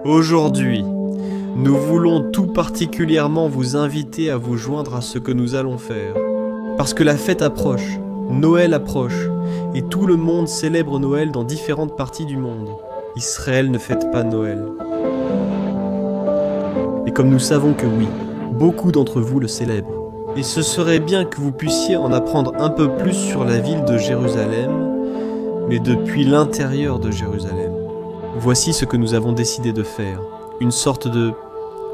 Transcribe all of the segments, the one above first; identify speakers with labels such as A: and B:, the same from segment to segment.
A: Aujourd'hui, nous voulons tout particulièrement vous inviter à vous joindre à ce que nous allons faire. Parce que la fête approche, Noël approche, et tout le monde célèbre Noël dans différentes parties du monde. Israël ne fête pas Noël. Et comme nous savons que oui, beaucoup d'entre vous le célèbrent. Et ce serait bien que vous puissiez en apprendre un peu plus sur la ville de Jérusalem, mais depuis l'intérieur de Jérusalem. Voici ce que nous avons décidé de faire. Une sorte de...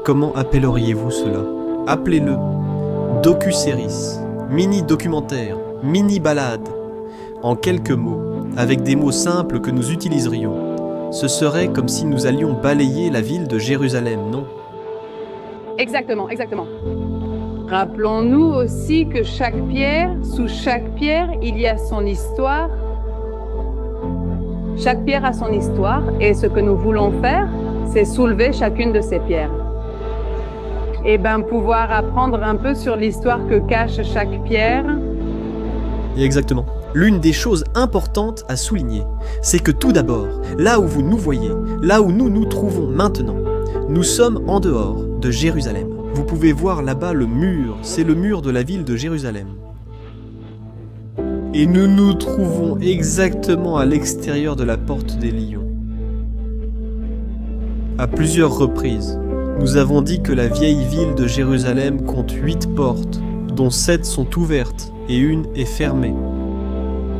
A: Comment appelleriez-vous cela? Appelez-le docu-séries, mini-documentaire, mini-balade. En quelques mots, avec des mots simples que nous utiliserions. Ce serait comme si nous allions balayer la ville de Jérusalem, non?
B: Exactement, exactement. Rappelons-nous aussi que chaque pierre, sous chaque pierre, il y a son histoire. Chaque pierre a son histoire et ce que nous voulons faire, c'est soulever chacune de ces pierres. Et bien pouvoir apprendre un peu sur l'histoire que cache chaque pierre.
A: Et exactement. L'une des choses importantes à souligner, c'est que tout d'abord, là où vous nous voyez, là où nous nous trouvons maintenant, nous sommes en dehors de Jérusalem. Vous pouvez voir là-bas le mur, c'est le mur de la ville de Jérusalem. Et nous nous trouvons exactement à l'extérieur de la porte des lions. À plusieurs reprises, nous avons dit que la vieille ville de Jérusalem compte 8 portes, dont 7 sont ouvertes et une est fermée.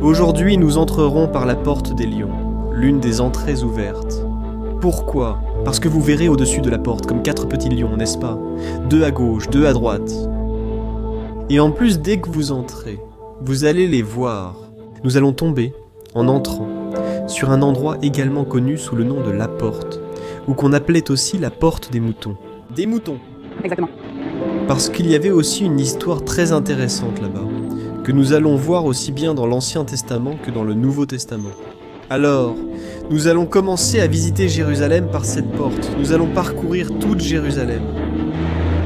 A: Aujourd'hui, nous entrerons par la porte des lions, l'une des entrées ouvertes. Pourquoi? Parce que vous verrez au-dessus de la porte comme 4 petits lions, n'est-ce pas? 2 à gauche, 2 à droite. Et en plus, dès que vous entrez, vous allez les voir. Nous allons tomber, en entrant, sur un endroit également connu sous le nom de la porte, ou qu'on appelait aussi la porte des moutons. Des moutons!
B: Exactement.
A: Parce qu'il y avait aussi une histoire très intéressante là-bas, que nous allons voir aussi bien dans l'Ancien Testament que dans le Nouveau Testament. Alors, nous allons commencer à visiter Jérusalem par cette porte. Nous allons parcourir toute Jérusalem.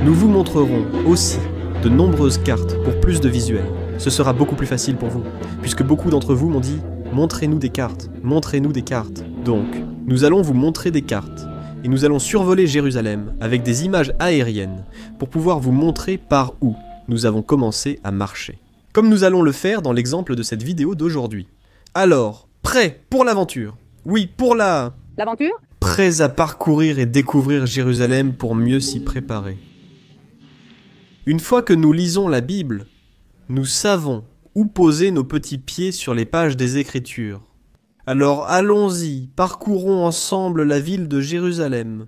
A: Nous vous montrerons aussi de nombreuses cartes pour plus de visuels. Ce sera beaucoup plus facile pour vous, puisque beaucoup d'entre vous m'ont dit « Montrez-nous des cartes, montrez-nous des cartes ». Donc, nous allons vous montrer des cartes, et nous allons survoler Jérusalem avec des images aériennes pour pouvoir vous montrer par où nous avons commencé à marcher. Comme nous allons le faire dans l'exemple de cette vidéo d'aujourd'hui. Alors, prêts pour l'aventure? Oui, pour
B: L'aventure?
A: Prêts à parcourir et découvrir Jérusalem pour mieux s'y préparer. Une fois que nous lisons la Bible, nous savons où poser nos petits pieds sur les pages des Écritures. Alors allons-y, parcourons ensemble la ville de Jérusalem.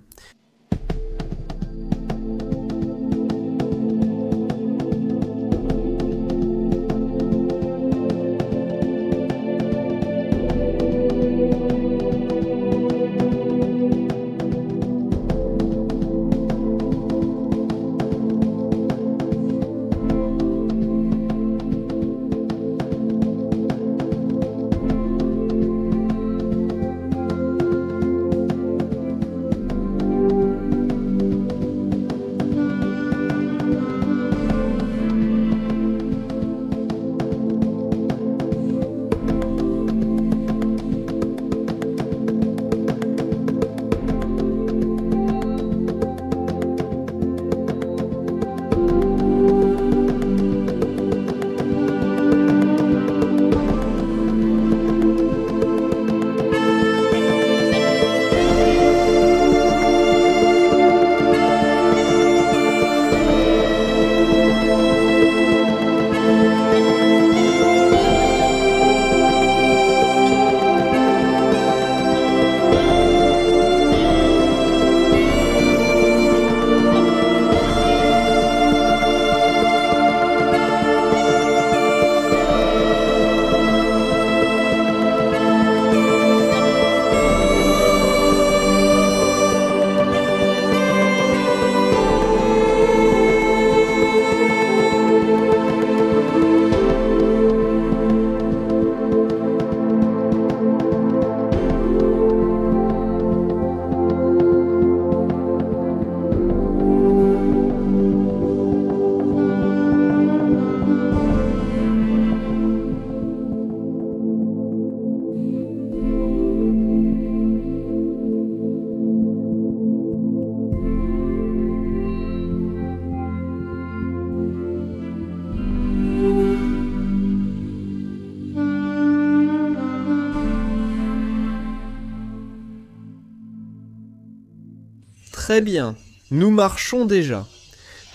A: Très bien, nous marchons déjà.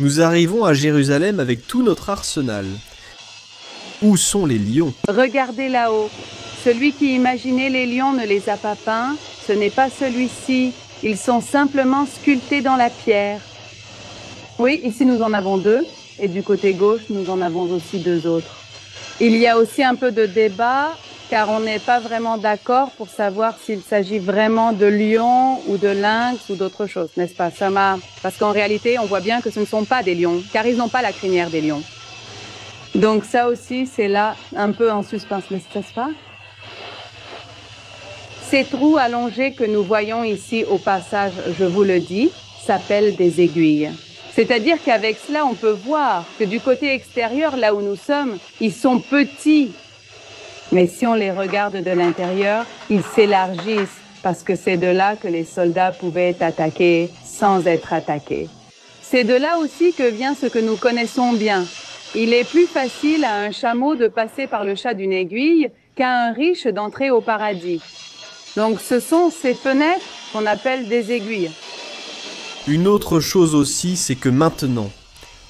A: Nous arrivons à Jérusalem avec tout notre arsenal. Où sont les lions?
B: Regardez là-haut. Celui qui imaginait les lions ne les a pas peints. Ce n'est pas celui-ci. Ils sont simplement sculptés dans la pierre. Oui, ici nous en avons deux. Et du côté gauche, nous en avons aussi deux autres. Il y a aussi un peu de débat, car on n'est pas vraiment d'accord pour savoir s'il s'agit vraiment de lions ou de lynx ou d'autre chose, n'est-ce pas, Sama? Parce qu'en réalité, on voit bien que ce ne sont pas des lions, car ils n'ont pas la crinière des lions. Donc ça aussi, c'est là un peu en suspens, n'est-ce pas? Ces trous allongés que nous voyons ici au passage, je vous le dis, s'appellent des aiguilles. C'est-à-dire qu'avec cela, on peut voir que du côté extérieur, là où nous sommes, ils sont petits. Mais si on les regarde de l'intérieur, ils s'élargissent parce que c'est de là que les soldats pouvaient attaquer sans être attaqués. C'est de là aussi que vient ce que nous connaissons bien. Il est plus facile à un chameau de passer par le chat d'une aiguille qu'à un riche d'entrer au paradis. Donc ce sont ces fenêtres qu'on appelle des aiguilles.
A: Une autre chose aussi, c'est que maintenant,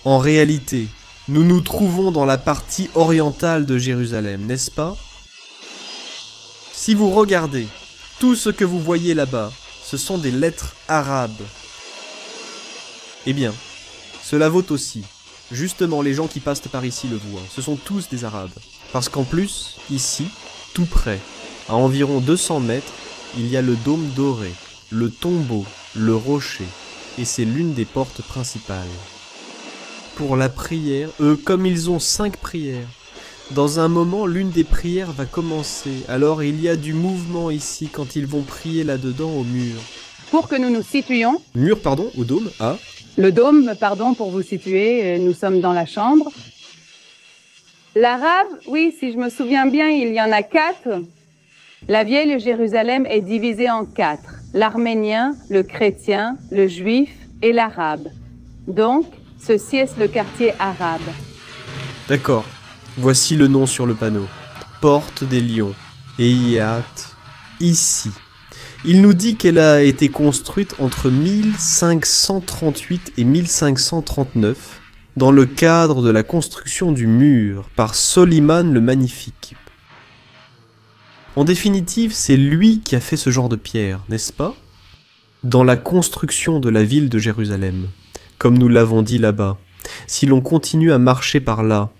A: en réalité, nous nous trouvons dans la partie orientale de Jérusalem, n'est-ce pas? Si vous regardez, tout ce que vous voyez là-bas, ce sont des lettres arabes. Eh bien, cela vaut aussi. Justement, les gens qui passent par ici le voient. Ce sont tous des arabes. Parce qu'en plus, ici, tout près, à environ 200 mètres, il y a le dôme doré, le tombeau, le rocher. Et c'est l'une des portes principales. Pour la prière, comme ils ont 5 prières, dans un moment, l'une des prières va commencer. Alors il y a du mouvement ici quand ils vont prier là-dedans au mur.
B: Pour que nous nous situions...
A: Mur, pardon, au dôme,
B: Le dôme, pardon, pour vous situer, nous sommes dans la chambre. L'arabe, oui, si je me souviens bien, il y en a 4. La vieille Jérusalem est divisée en 4. L'arménien, le chrétien, le juif et l'arabe. Donc, ceci est le quartier arabe.
A: D'accord. Voici le nom sur le panneau. Porte des Lions. Eyat. Ici. Il nous dit qu'elle a été construite entre 1538 et 1539 dans le cadre de la construction du mur par Soliman le Magnifique. En définitive, c'est lui qui a fait ce genre de pierre, n'est-ce pas? Dans la construction de la ville de Jérusalem, comme nous l'avons dit là-bas, si l'on continue à marcher par là,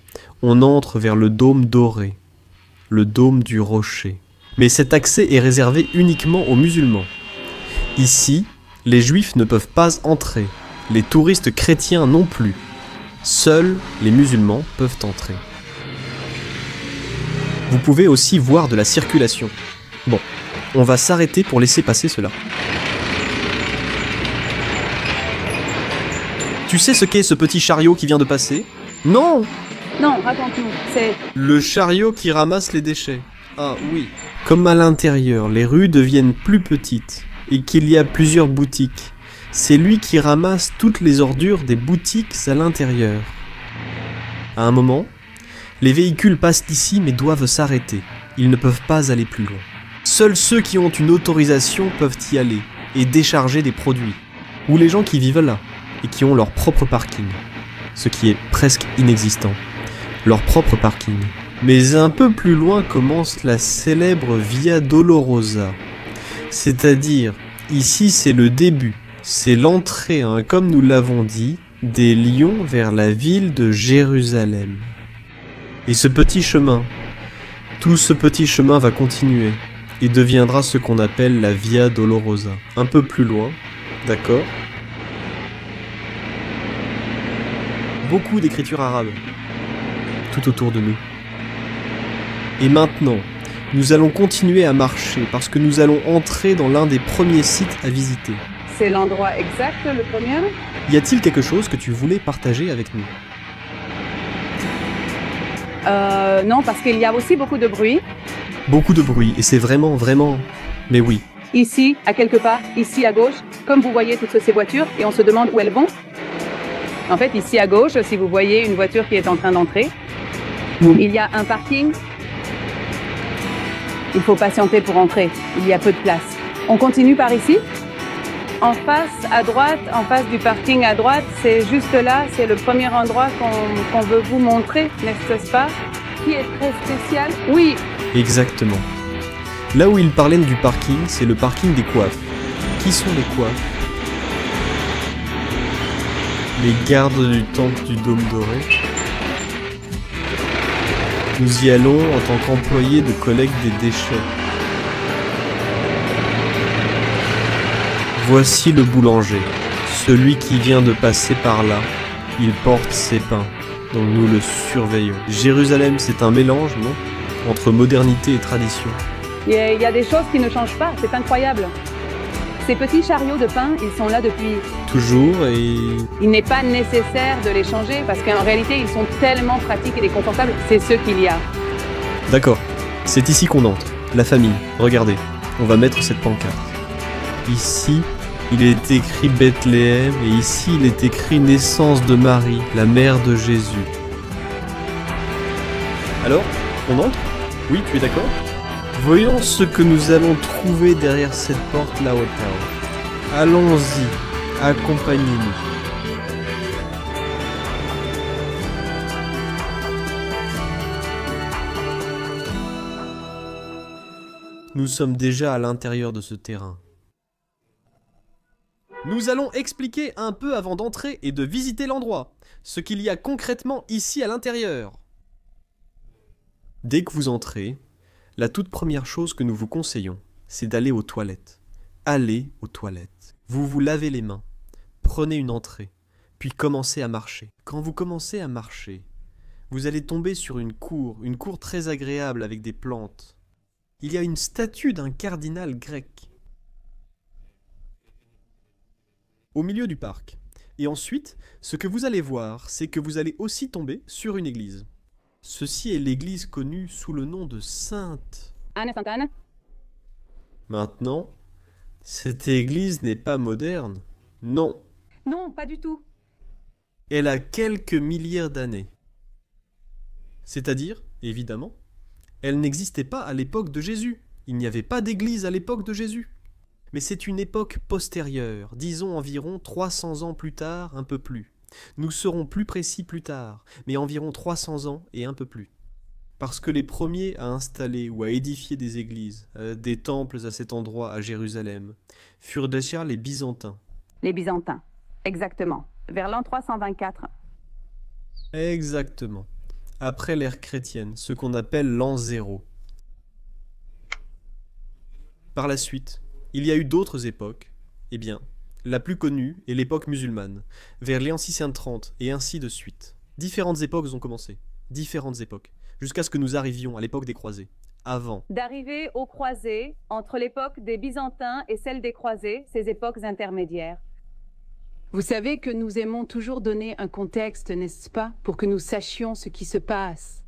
A: on entre vers le dôme doré, le dôme du rocher. Mais cet accès est réservé uniquement aux musulmans. Ici, les juifs ne peuvent pas entrer, les touristes chrétiens non plus. Seuls les musulmans peuvent entrer. Vous pouvez aussi voir de la circulation. Bon, on va s'arrêter pour laisser passer cela. Tu sais ce qu'est ce petit chariot qui vient de passer? Non!
B: Non, raconte-nous, c'est...
A: Le chariot qui ramasse les déchets. Ah oui. Comme à l'intérieur, les rues deviennent plus petites et qu'il y a plusieurs boutiques, c'est lui qui ramasse toutes les ordures des boutiques à l'intérieur. À un moment, les véhicules passent ici mais doivent s'arrêter. Ils ne peuvent pas aller plus loin. Seuls ceux qui ont une autorisation peuvent y aller et décharger des produits. Ou les gens qui vivent là et qui ont leur propre parking. Ce qui est presque inexistant. Leur propre parking. Mais un peu plus loin commence la célèbre Via Dolorosa. C'est-à-dire, ici c'est le début. C'est l'entrée, comme nous l'avons dit, des lions vers la ville de Jérusalem. Et ce petit chemin, tout ce petit chemin va continuer et deviendra ce qu'on appelle la Via Dolorosa. Un peu plus loin, d'accord? Beaucoup d'écritures arabes, tout autour de nous. Et maintenant, nous allons continuer à marcher parce que nous allons entrer dans l'un des premiers sites à visiter.
B: C'est l'endroit exact, le premier?
A: Y a-t-il quelque chose que tu voulais partager avec nous?
B: Non, parce qu'il y a aussi beaucoup de bruit.
A: Beaucoup de bruit, et c'est vraiment... Mais oui.
B: Ici, à quelque part, ici à gauche, comme vous voyez toutes ces voitures, et on se demande où elles vont. En fait, ici à gauche, si vous voyez une voiture qui est en train d'entrer, il y a un parking. Il faut patienter pour entrer, il y a peu de place. On continue par ici? En face, à droite, en face du parking à droite, c'est juste là, c'est le premier endroit qu'on veut vous montrer, n'est-ce pas? Qui est très spécial. Oui.
A: Exactement. Là où il parlait du parking, c'est le parking des coiffes. Qui sont les coiffes? Les gardes du temple du Dôme Doré. Nous y allons en tant qu'employés de collecte des déchets. Voici le boulanger, celui qui vient de passer par là. Il porte ses pains, donc nous le surveillons. Jérusalem, c'est un mélange, non? Entre modernité et tradition.
B: Il y a des choses qui ne changent pas, c'est incroyable. Ces petits chariots de pain, ils sont là depuis...
A: Toujours et...
B: Il n'est pas nécessaire de les changer parce qu'en réalité, ils sont tellement pratiques et confortables, c'est ce qu'il y a.
A: D'accord, c'est ici qu'on entre. La famille, regardez, on va mettre cette pancarte. Ici, il est écrit Bethléem et ici, il est écrit naissance de Marie, la mère de Jésus. Alors, on entre? Oui, tu es d'accord? Voyons ce que nous allons trouver derrière cette porte là-haut. Allons-y, accompagnez-nous. Nous sommes déjà à l'intérieur de ce terrain. Nous allons expliquer un peu avant d'entrer et de visiter l'endroit, ce qu'il y a concrètement ici à l'intérieur. Dès que vous entrez, la toute première chose que nous vous conseillons, c'est d'aller aux toilettes. Allez aux toilettes. Vous vous lavez les mains, prenez une entrée, puis commencez à marcher. Quand vous commencez à marcher, vous allez tomber sur une cour très agréable avec des plantes. Il y a une statue d'un cardinal grec au milieu du parc. Et ensuite, ce que vous allez voir, c'est que vous allez aussi tomber sur une église. Ceci est l'église connue sous le nom de Sainte
B: Anne Sainte-Anne.
A: Maintenant, cette église n'est pas moderne. Non.
B: Non, pas du tout.
A: Elle a quelques milliers d'années. C'est-à-dire, évidemment, elle n'existait pas à l'époque de Jésus. Il n'y avait pas d'église à l'époque de Jésus. Mais c'est une époque postérieure, disons environ 300 ans plus tard, un peu plus. Nous serons plus précis plus tard, mais environ 300 ans et un peu plus. Parce que les premiers à installer ou à édifier des églises, des temples à cet endroit à Jérusalem, furent déjà les Byzantins.
B: Les Byzantins, exactement. Vers l'an 324.
A: Exactement. Après l'ère chrétienne, ce qu'on appelle l'an 0. Par la suite, il y a eu d'autres époques. Eh bien, la plus connue est l'époque musulmane, vers l'an 630 et ainsi de suite. Différentes époques ont commencé. Différentes époques. Jusqu'à ce que nous arrivions à l'époque des croisés. Avant.
B: D'arriver aux croisés, entre l'époque des Byzantins et celle des croisés, ces époques intermédiaires. Vous savez que nous aimons toujours donner un contexte, n'est-ce pas, pour que nous sachions ce qui se passe.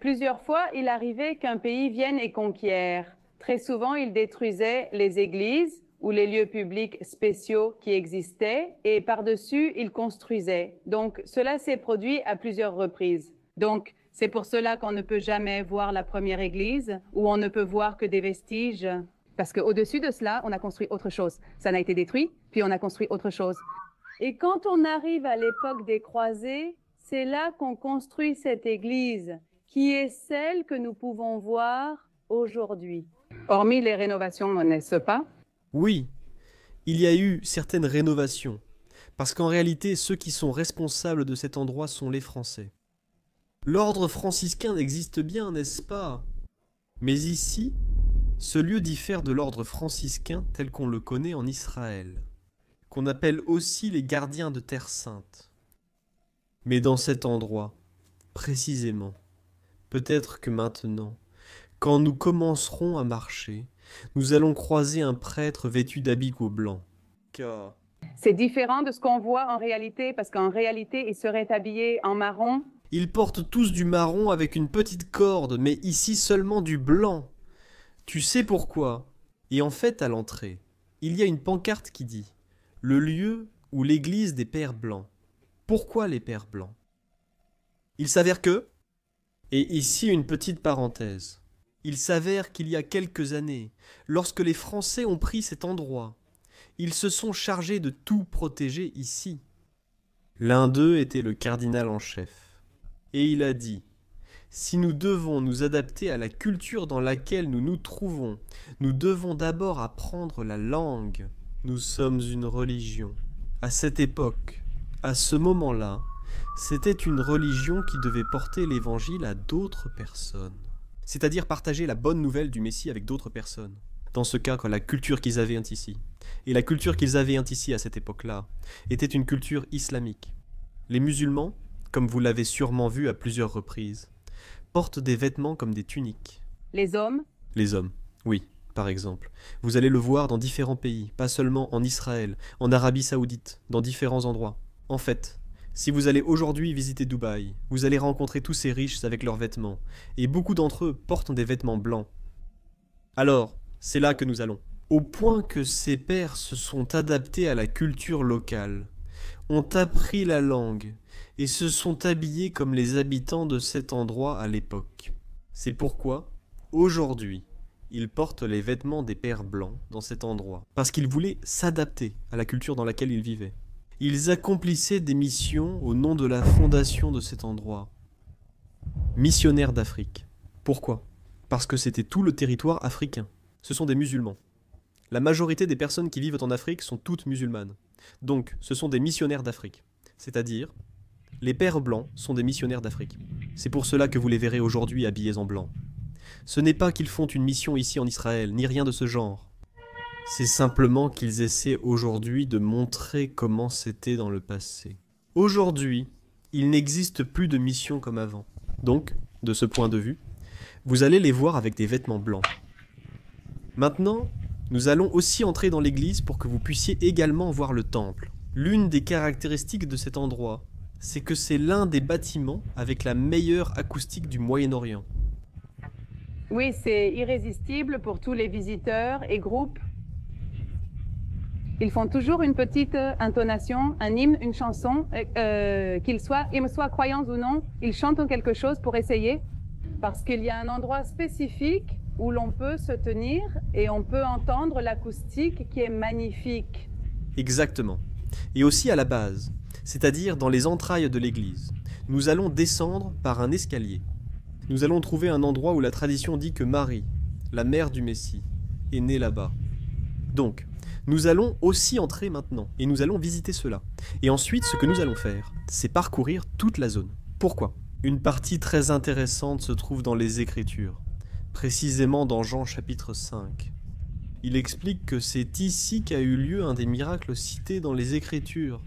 B: Plusieurs fois, il arrivait qu'un pays vienne et conquiert. Très souvent, il détruisait les églises ou les lieux publics spéciaux qui existaient et par-dessus, il construisait. Donc, cela s'est produit à plusieurs reprises. Donc, c'est pour cela qu'on ne peut jamais voir la première église ou on ne peut voir que des vestiges. Parce qu'au-dessus de cela, on a construit autre chose. Ça n'a été détruit, puis on a construit autre chose. Et quand on arrive à l'époque des croisés, c'est là qu'on construit cette église, qui est celle que nous pouvons voir aujourd'hui. Hormis les rénovations, n'est-ce pas?
A: Oui, il y a eu certaines rénovations, parce qu'en réalité, ceux qui sont responsables de cet endroit sont les Français. L'ordre franciscain existe bien, n'est-ce pas? Mais ici, ce lieu diffère de l'ordre franciscain tel qu'on le connaît en Israël, qu'on appelle aussi les gardiens de Terre Sainte. Mais dans cet endroit, précisément, peut-être que maintenant, quand nous commencerons à marcher, nous allons croiser un prêtre vêtu d'habits blancs. Car...
B: C'est différent de ce qu'on voit en réalité, parce qu'en réalité, il serait habillé en marron.
A: Ils portent tous du marron avec une petite corde, mais ici seulement du blanc. Tu sais pourquoi? Et en fait, à l'entrée, il y a une pancarte qui dit « Le lieu ou l'église des pères blancs ». Pourquoi les pères blancs? Il s'avère que... Et ici une petite parenthèse. Il s'avère qu'il y a quelques années, lorsque les Français ont pris cet endroit, ils se sont chargés de tout protéger ici. L'un d'eux était le cardinal en chef, et il a dit « Si nous devons nous adapter à la culture dans laquelle nous nous trouvons, nous devons d'abord apprendre la langue. Nous sommes une religion. » À cette époque, à ce moment-là, c'était une religion qui devait porter l'évangile à d'autres personnes. C'est-à-dire partager la bonne nouvelle du Messie avec d'autres personnes. Dans ce cas, la culture qu'ils avaient ici. Et la culture qu'ils avaient ici à cette époque-là était une culture islamique. Les musulmans, comme vous l'avez sûrement vu à plusieurs reprises, portent des vêtements comme des tuniques.
B: Les hommes?
A: Les hommes, oui, par exemple. Vous allez le voir dans différents pays, pas seulement en Israël, en Arabie Saoudite, dans différents endroits. En fait, si vous allez aujourd'hui visiter Dubaï, vous allez rencontrer tous ces riches avec leurs vêtements, et beaucoup d'entre eux portent des vêtements blancs. Alors, c'est là que nous allons. Au point que ces pères se sont adaptés à la culture locale, ont appris la langue, et se sont habillés comme les habitants de cet endroit à l'époque. C'est pourquoi, aujourd'hui, ils portent les vêtements des pères blancs dans cet endroit, parce qu'ils voulaient s'adapter à la culture dans laquelle ils vivaient. Ils accomplissaient des missions au nom de la fondation de cet endroit. Missionnaires d'Afrique. Pourquoi? Parce que c'était tout le territoire africain. Ce sont des musulmans. La majorité des personnes qui vivent en Afrique sont toutes musulmanes. Donc, ce sont des missionnaires d'Afrique. C'est-à-dire, les pères blancs sont des missionnaires d'Afrique. C'est pour cela que vous les verrez aujourd'hui habillés en blanc. Ce n'est pas qu'ils font une mission ici en Israël, ni rien de ce genre. C'est simplement qu'ils essaient aujourd'hui de montrer comment c'était dans le passé. Aujourd'hui, il n'existe plus de mission comme avant. Donc, de ce point de vue, vous allez les voir avec des vêtements blancs. Maintenant, nous allons aussi entrer dans l'église pour que vous puissiez également voir le temple. L'une des caractéristiques de cet endroit, c'est que c'est l'un des bâtiments avec la meilleure acoustique du Moyen-Orient.
B: Oui, c'est irrésistible pour tous les visiteurs et groupes. Ils font toujours une petite intonation, un hymne, une chanson, qu'ils soient croyants ou non, ils chantent quelque chose pour essayer, parce qu'il y a un endroit spécifique où l'on peut se tenir et on peut entendre l'acoustique qui est magnifique.
A: Exactement. Et aussi à la base, c'est-à-dire dans les entrailles de l'église. Nous allons descendre par un escalier. Nous allons trouver un endroit où la tradition dit que Marie, la mère du Messie, est née là-bas. Donc, nous allons aussi entrer maintenant, et nous allons visiter cela. Et ensuite, ce que nous allons faire, c'est parcourir toute la zone. Pourquoi? Une partie très intéressante se trouve dans les Écritures, précisément dans Jean chapitre 5. Il explique que c'est ici qu'a eu lieu un des miracles cités dans les Écritures.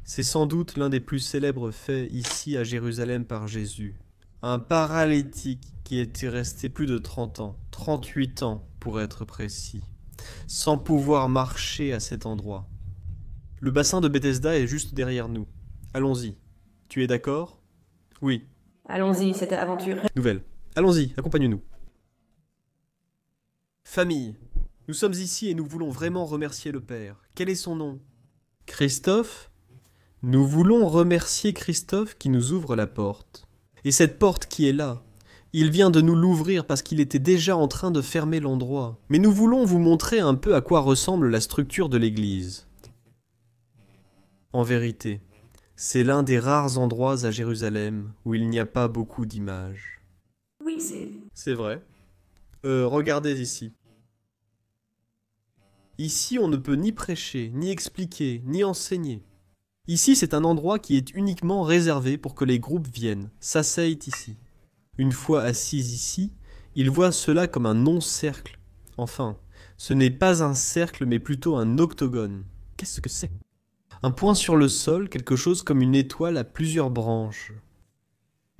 A: C'est sans doute l'un des plus célèbres faits ici à Jérusalem par Jésus. Un paralytique qui était resté plus de 30 ans, 38 ans pour être précis, sans pouvoir marcher à cet endroit. Le bassin de Bethesda est juste derrière nous. Allons-y. Tu es d'accord? Oui.
C: Allons-y, cette aventure.
A: Nouvelle. Allons-y, accompagne-nous. Famille, nous sommes ici et nous voulons vraiment remercier le Père. Quel est son nom? Christophe? Nous voulons remercier Christophe qui nous ouvre la porte. Et cette porte qui est là, il vient de nous l'ouvrir parce qu'il était déjà en train de fermer l'endroit. Mais nous voulons vous montrer un peu à quoi ressemble la structure de l'église. En vérité, c'est l'un des rares endroits à Jérusalem où il n'y a pas beaucoup d'images.
C: Oui, c'est...
A: C'est vrai. Regardez ici. Ici, on ne peut ni prêcher, ni expliquer, ni enseigner. Ici, c'est un endroit qui est uniquement réservé pour que les groupes viennent, s'asseyent ici. Une fois assis ici, ils voient cela comme un non-cercle. Enfin, ce n'est pas un cercle, mais plutôt un octogone. Qu'est-ce que c'est? Un point sur le sol, quelque chose comme une étoile à plusieurs branches.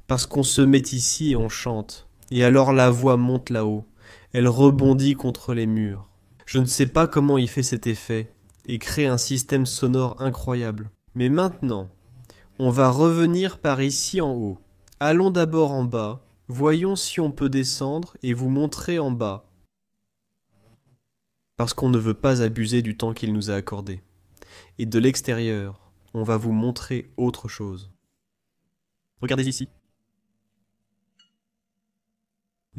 A: Parce qu'on se met ici et on chante. Et alors la voix monte là-haut. Elle rebondit contre les murs. Je ne sais pas comment il fait cet effet, et crée un système sonore incroyable. Mais maintenant, on va revenir par ici en haut. Allons d'abord en bas, voyons si on peut descendre et vous montrer en bas. Parce qu'on ne veut pas abuser du temps qu'il nous a accordé. Et de l'extérieur, on va vous montrer autre chose. Regardez ici.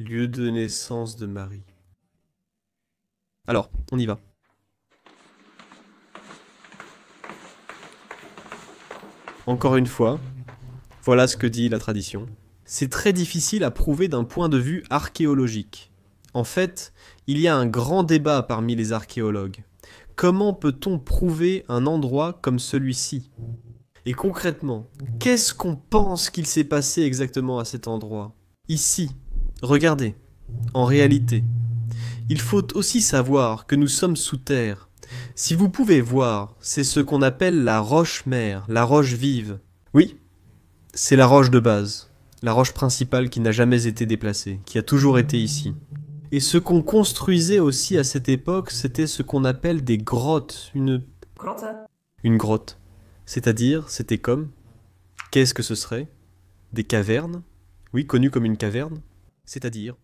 A: Lieu de naissance de Marie. Alors, on y va. Encore une fois, voilà ce que dit la tradition. C'est très difficile à prouver d'un point de vue archéologique. En fait, il y a un grand débat parmi les archéologues. Comment peut-on prouver un endroit comme celui-ci ? Et concrètement, qu'est-ce qu'on pense qu'il s'est passé exactement à cet endroit ? Ici, regardez, en réalité. Il faut aussi savoir que nous sommes sous terre. Si vous pouvez voir, c'est ce qu'on appelle la roche-mère, la roche vive. Oui, c'est la roche de base, la roche principale qui n'a jamais été déplacée, qui a toujours été ici. Et ce qu'on construisait aussi à cette époque, c'était ce qu'on appelle des grottes, une grotte. C'est-à-dire, c'était comme, qu'est-ce que ce serait ? Des cavernes, oui, connues comme une caverne. C'est-à-dire,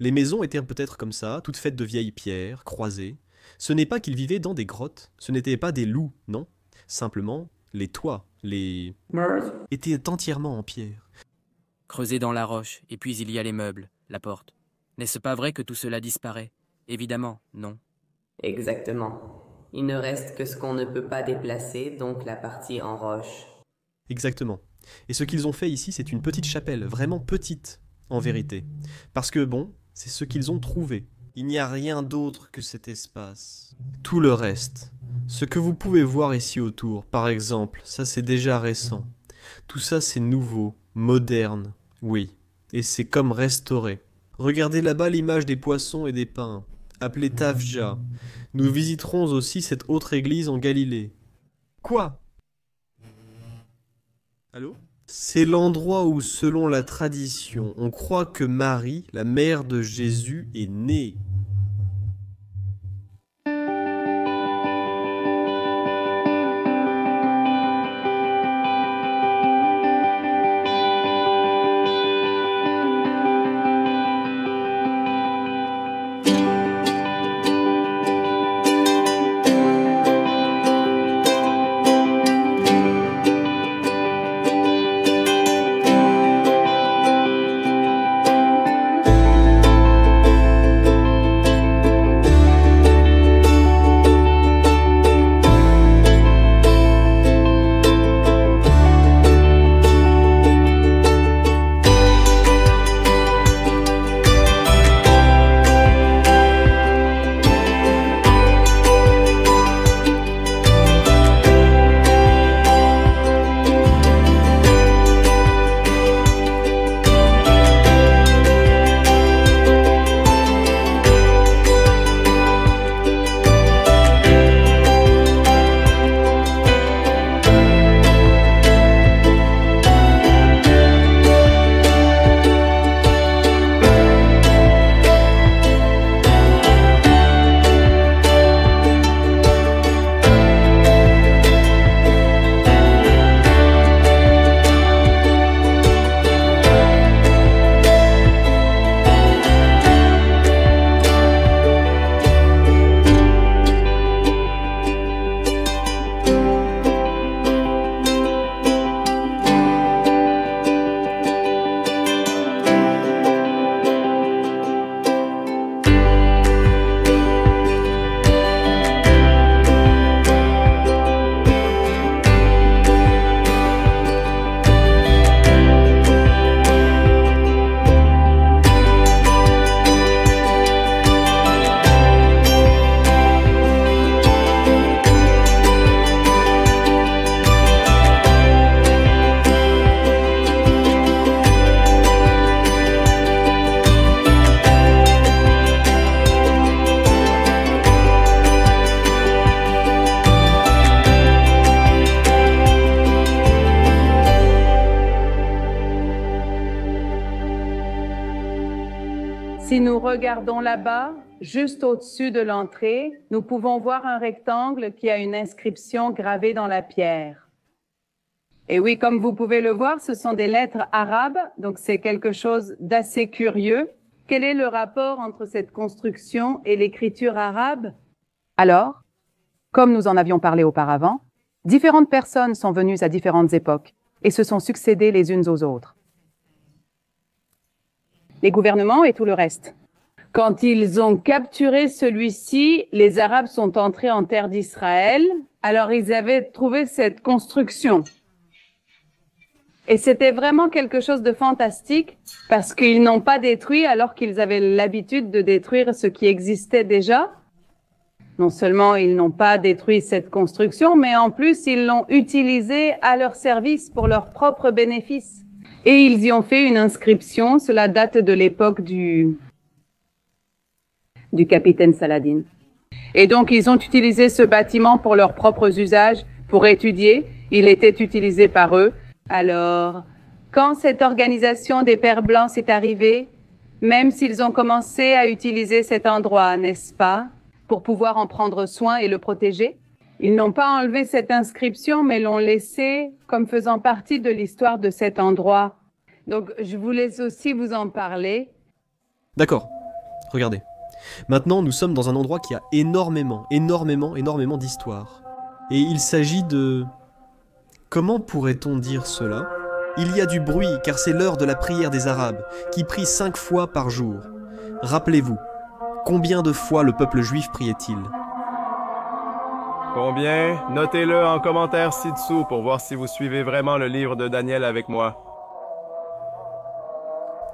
A: les maisons étaient peut-être comme ça, toutes faites de vieilles pierres, croisées. Ce n'est pas qu'ils vivaient dans des grottes, ce n'étaient pas des loups, non. Simplement, les toits, étaient entièrement en pierre.
D: Creusés dans la roche, et puis il y a les meubles, la porte. N'est-ce pas vrai que tout cela disparaît ? Évidemment, non.
E: Exactement. Il ne reste que ce qu'on ne peut pas déplacer, donc la partie en roche.
A: Exactement. Et ce qu'ils ont fait ici, c'est une petite chapelle, vraiment petite, en vérité. Parce que, bon, c'est ce qu'ils ont trouvé. Il n'y a rien d'autre que cet espace. Tout le reste, ce que vous pouvez voir ici autour, par exemple, ça c'est déjà récent. Tout ça c'est nouveau, moderne, oui. Et c'est comme restauré. Regardez là-bas l'image des poissons et des pains, appelée Tafja. Nous visiterons aussi cette autre église en Galilée. Quoi ? Allô ? C'est l'endroit où, selon la tradition, on croit que Marie, la mère de Jésus, est née.
B: Si nous regardons là-bas, juste au-dessus de l'entrée, nous pouvons voir un rectangle qui a une inscription gravée dans la pierre. Et oui, comme vous pouvez le voir, ce sont des lettres arabes, donc c'est quelque chose d'assez curieux. Quel est le rapport entre cette construction et l'écriture arabe? Alors, comme nous en avions parlé auparavant, différentes personnes sont venues à différentes époques et se sont succédées les unes aux autres. les gouvernements et tout le reste. Quand ils ont capturé celui-ci, les Arabes sont entrés en terre d'Israël. Alors ils avaient trouvé cette construction. Et c'était vraiment quelque chose de fantastique parce qu'ils n'ont pas détruit alors qu'ils avaient l'habitude de détruire ce qui existait déjà. Non seulement ils n'ont pas détruit cette construction, mais en plus ils l'ont utilisée à leur service pour leur propre bénéfice. Et ils y ont fait une inscription, cela date de l'époque du capitaine Saladin. Et donc ils ont utilisé ce bâtiment pour leurs propres usages, pour étudier. Il était utilisé par eux. Alors, quand cette organisation des Pères Blancs s'est arrivée, même s'ils ont commencé à utiliser cet endroit, n'est-ce pas, pour pouvoir en prendre soin et le protéger, ils n'ont pas enlevé cette inscription, mais l'ont laissé comme faisant partie de l'histoire de cet endroit. Donc, je voulais aussi vous en parler.
A: D'accord, regardez. Maintenant, nous sommes dans un endroit qui a énormément d'histoire. Et il s'agit de... Comment pourrait-on dire cela? Il y a du bruit, car c'est l'heure de la prière des Arabes, qui prient 5 fois par jour. Rappelez-vous, combien de fois le peuple juif priait-il?
F: Combien? Notez-le en commentaire ci-dessous pour voir si vous suivez vraiment le livre de Daniel avec moi.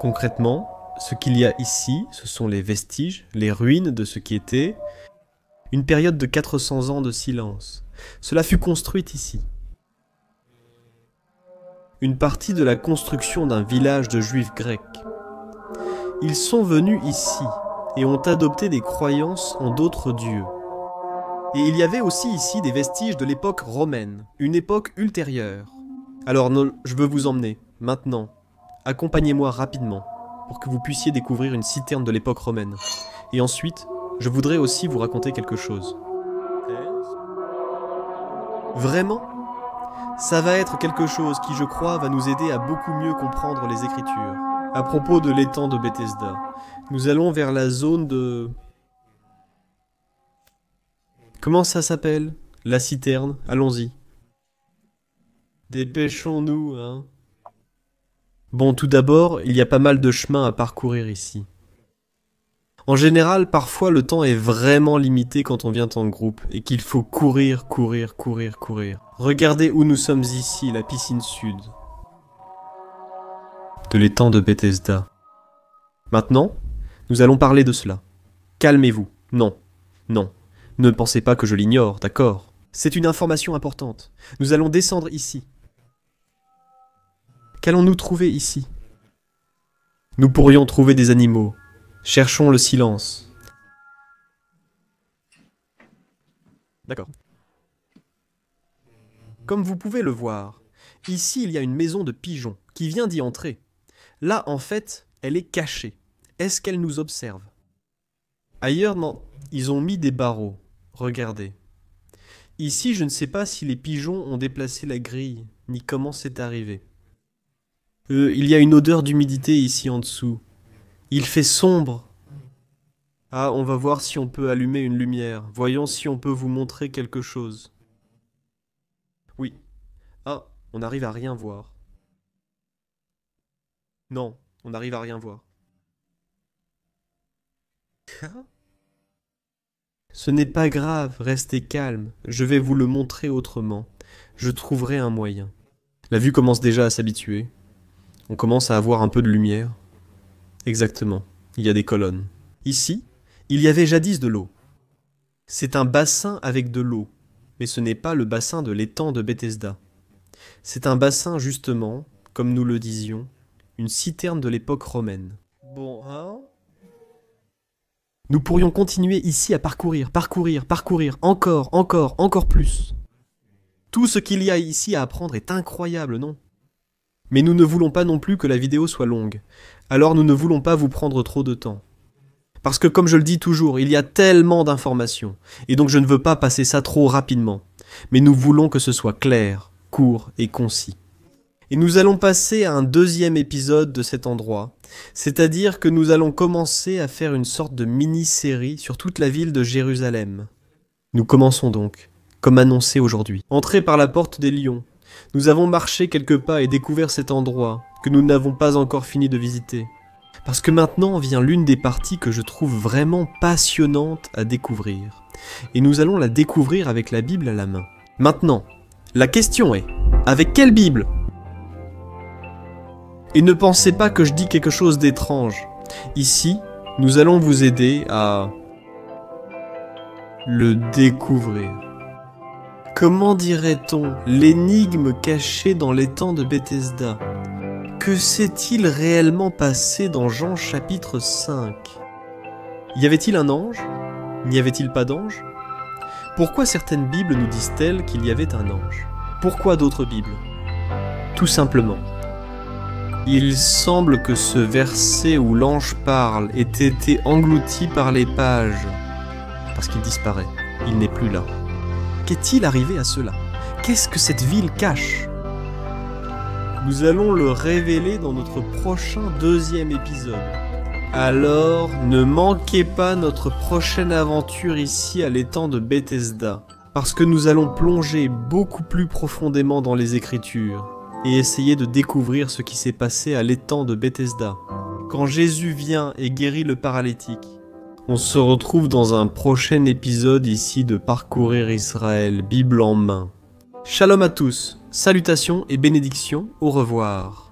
A: Concrètement, ce qu'il y a ici, ce sont les vestiges, les ruines de ce qui était une période de 400 ans de silence. Cela fut construite ici. Une partie de la construction d'un village de juifs grecs. Ils sont venus ici et ont adopté des croyances en d'autres dieux. Et il y avait aussi ici des vestiges de l'époque romaine, une époque ultérieure. Alors je veux vous emmener, maintenant. Accompagnez-moi rapidement, pour que vous puissiez découvrir une citerne de l'époque romaine. Et ensuite, je voudrais aussi vous raconter quelque chose. Vraiment ? Ça va être quelque chose qui, je crois, va nous aider à beaucoup mieux comprendre les Écritures. À propos de l'étang de Bethesda, nous allons vers la zone de... Comment ça s'appelle? La citerne, allons-y. Dépêchons-nous, hein. Bon, tout d'abord, il y a pas mal de chemins à parcourir ici. En général, parfois, le temps est vraiment limité quand on vient en groupe et qu'il faut courir. Regardez où nous sommes ici, la piscine sud. De l'étang de Bethesda. Maintenant, nous allons parler de cela. Calmez-vous. Non. Ne pensez pas que je l'ignore, d'accord? C'est une information importante. Nous allons descendre ici. Qu'allons-nous trouver ici? Nous pourrions trouver des animaux. Cherchons le silence. D'accord. Comme vous pouvez le voir, ici il y a une maison de pigeons qui vient d'y entrer. Là, en fait, elle est cachée. Est-ce qu'elle nous observe? Ailleurs, non. Ils ont mis des barreaux. Regardez. Ici, je ne sais pas si les pigeons ont déplacé la grille, ni comment c'est arrivé. Il y a une odeur d'humidité ici en dessous. Il fait sombre. Ah, on va voir si on peut allumer une lumière. Voyons si on peut vous montrer quelque chose. Oui. Ah, on n'arrive à rien voir. Non, on n'arrive à rien voir. Ce n'est pas grave, restez calme. Je vais vous le montrer autrement. Je trouverai un moyen. La vue commence déjà à s'habituer. On commence à avoir un peu de lumière. Exactement, il y a des colonnes. Ici, il y avait jadis de l'eau. C'est un bassin avec de l'eau, mais ce n'est pas le bassin de l'étang de Bethesda. C'est un bassin justement, comme nous le disions, une citerne de l'époque romaine. Bon, hein? Nous pourrions continuer ici à parcourir, encore plus. Tout ce qu'il y a ici à apprendre est incroyable, non? Mais nous ne voulons pas non plus que la vidéo soit longue, alors nous ne voulons pas vous prendre trop de temps. Parce que comme je le dis toujours, il y a tellement d'informations, et donc je ne veux pas passer ça trop rapidement. Mais nous voulons que ce soit clair, court et concis. Et nous allons passer à un deuxième épisode de cet endroit, c'est-à-dire que nous allons commencer à faire une sorte de mini-série sur toute la ville de Jérusalem. Nous commençons donc, comme annoncé aujourd'hui. Entrés par la porte des lions, nous avons marché quelques pas et découvert cet endroit que nous n'avons pas encore fini de visiter. Parce que maintenant vient l'une des parties que je trouve vraiment passionnante à découvrir. Et nous allons la découvrir avec la Bible à la main. Maintenant, la question est, avec quelle Bible ? Et ne pensez pas que je dis quelque chose d'étrange. Ici, nous allons vous aider à le découvrir. Comment dirait-on l'énigme cachée dans l'étang de Bethesda ? Que s'est-il réellement passé dans Jean chapitre 5 ? Y avait-il un ange ? N'y avait-il pas d'ange ? Pourquoi certaines Bibles nous disent-elles qu'il y avait un ange ? Pourquoi d'autres Bibles ? Tout simplement. Il semble que ce verset où l'ange parle ait été englouti par les pages, parce qu'il disparaît, il n'est plus là. Qu'est-il arrivé à cela ? Qu'est-ce que cette ville cache ? Nous allons le révéler dans notre prochain 2e épisode. Alors, ne manquez pas notre prochaine aventure ici à l'étang de Bethesda, parce que nous allons plonger beaucoup plus profondément dans les Écritures et essayer de découvrir ce qui s'est passé à l'étang de Bethesda, quand Jésus vient et guérit le paralytique. On se retrouve dans un prochain épisode ici de Parcourir Israël, Bible en main. Shalom à tous, salutations et bénédictions, au revoir.